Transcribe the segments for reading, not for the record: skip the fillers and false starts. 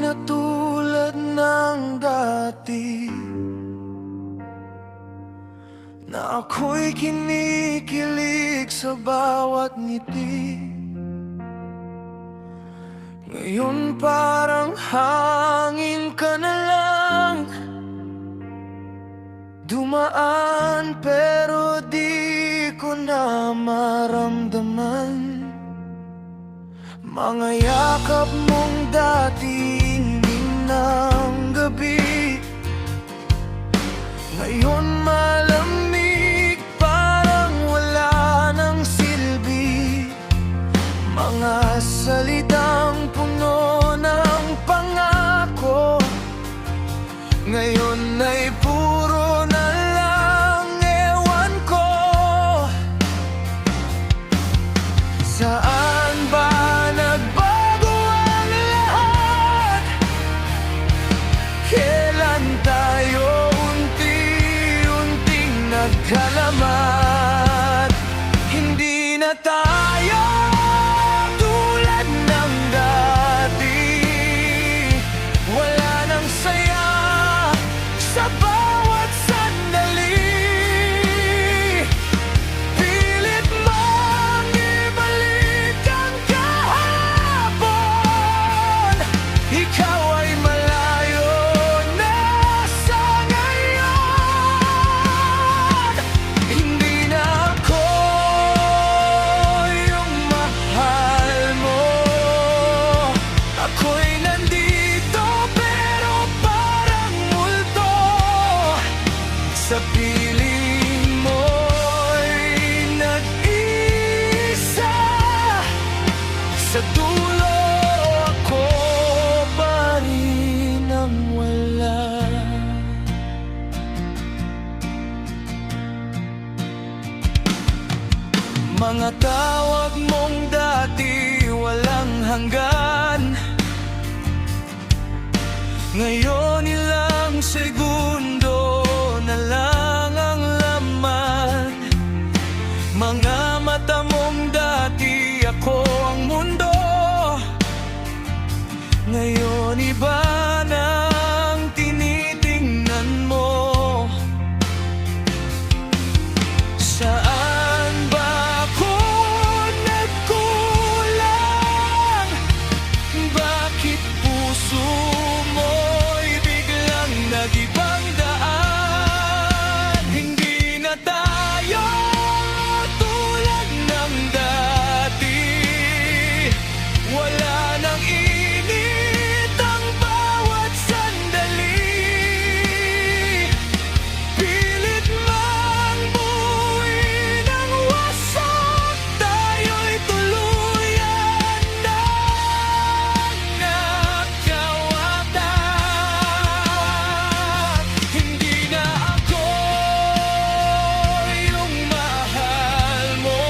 na tulad ng dati, na ako'y kinikilig sa bawat ngiti. Ngayon parang hangin ka na lang, dumaan pero di ko na maramdaman. Mga yakap mong dating ng gabi, ngayon malamig, parang wala nang silbi. Mga salitang puno ng pangako, ngayon ay puro na lang ewan ko. Saan ba nagbago ang lahat? Kailan tayo unti-unting nagkalamat? Hindi na tayo tulad ng dati, wala nang saya sa bawat sandali. Pilit mang ibalik ang kahapon, ikaw ay malayo na sa ngayon. Hindi na ako yung mahal mo, ako'y nandito pero parang multo. Sa piling mo'y nag-iisa, sa dulo ako pa rin ang wala. Mga tawag mong dati walang hanggan, ngayon ilang segundo na lang ang laman. Mga mata mong dati ako ang mundo, ngayon iba nang tinitingnan mo. Saan ba ako nagkulang? Bakit puso mo'y biglang nag-ibang daan? Hindi na tayo tulad ng dati, wala nang init ang bawat sandali. Pilit mang buuin ang wasak, tayo'y tuluyan ng nagkawatan. Hindi na ako yung mahal mo,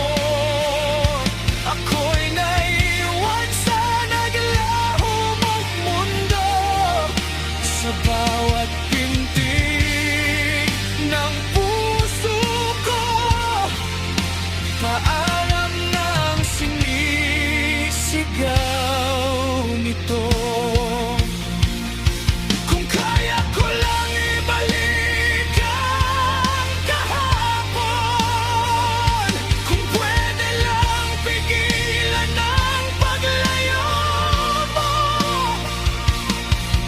ako'y naiwan sa naglaho mong mundo. Sa bawat pintig ng puso ko, paalam ng sinisigaw nito. Kung kaya ko lang ibalik ang kahapon, kung pwede lang pigilan ang paglayo mo.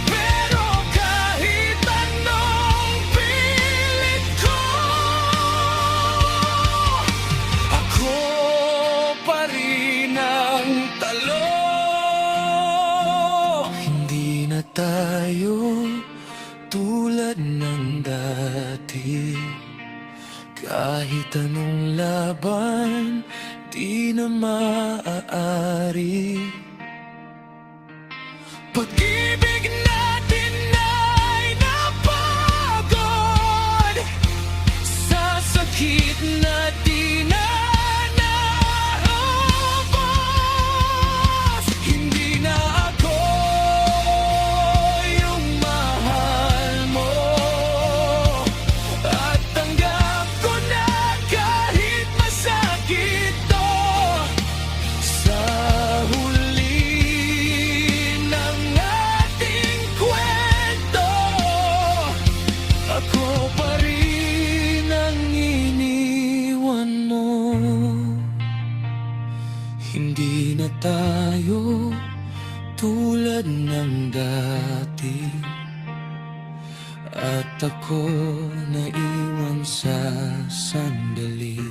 Pero kahit anong pilit ko, ako pa rin ang talo. Hindi na tayo tulad ng dati, kahit anong laban di na maaari. Pag-ibig natin ay napagod sa sakit na di na naubos. Hindi na ako yung mahal mo, at tanggap ko na kahit masakit to. Sa huli Hindi na tayo tulad ng dati, at ako naiwan sa sandali.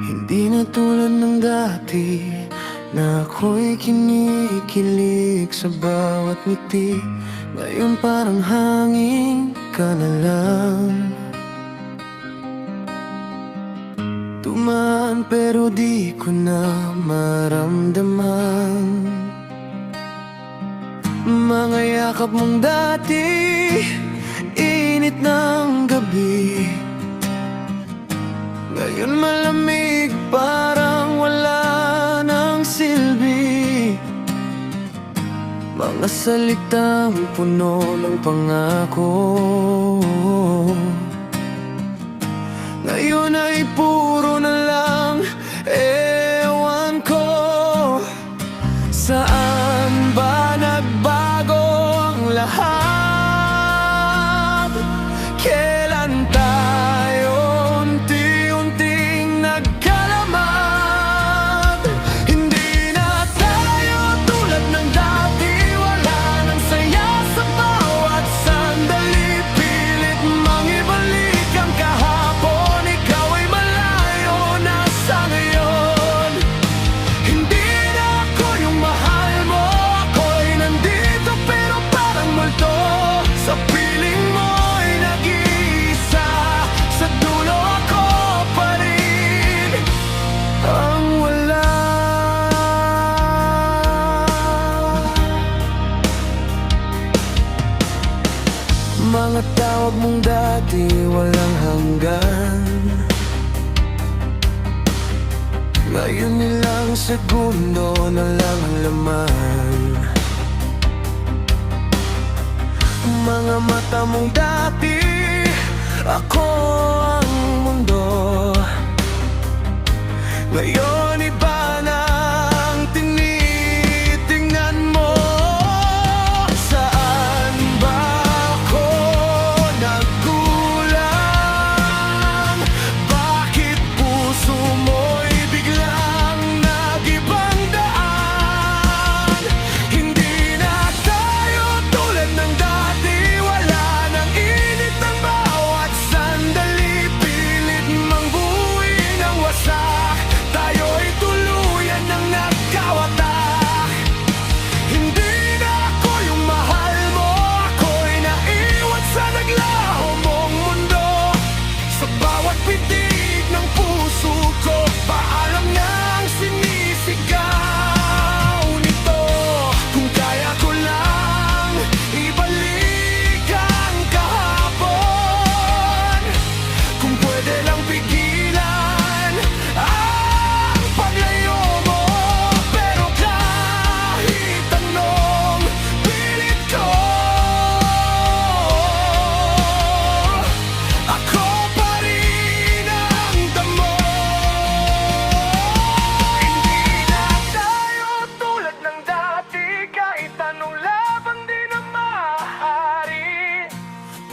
Hindi na tulad ng dati na ako'y kinikilig sa bawat ngiti. Ngayon parang hangin ka na lang. Dumaan pero di ko na maramdaman mga yakap mong dati, init ng gabi. Ngayon malamig, parang wala ng silbi. Mga salitang puno ng pangako ngayon ay puro na lang ewan ko. Saan ba nagbago ang lahat? Kailan tayo unti-unting nagkalamat? Hindi na tayo tulad ng dati, wala nang saya sa bawat sandali. Pilit mang ibalik ang kahapon, ikaw ay malayo na sa ngayon. Hindi na ako yung mahal mo, ako'y nandito pero parang multo. Sa piling mo'y nag-iisa, sa dulo ako pa rin ang wala. Mga tawag mong dati walang hanggan, ngayon ilang segundo na lang ang laman. Mga mata mong dati, ako ang mundo. Ngayon iba na ang tinitingnan mo. Saan ba ako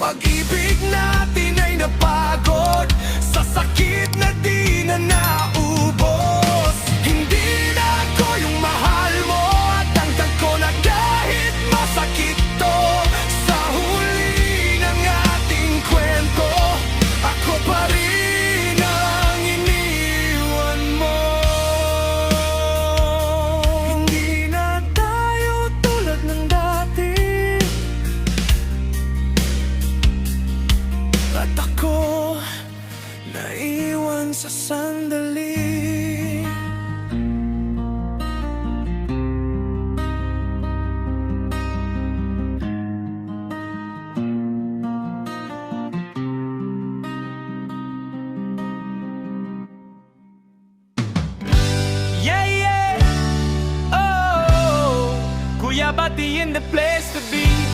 pag-ibig natin ay napagod sa sakit na di na naubos. Hindi na ako yung mahal mo at dagdag ko na kahit masakit to. Sa huli ng ating kwento, ako pa rin ang iniwan mo. Hindi na tayo tulad ng dati, at ako naiwan sa sandali. Yeah, yeah. Oh, Kuya Bati in the place.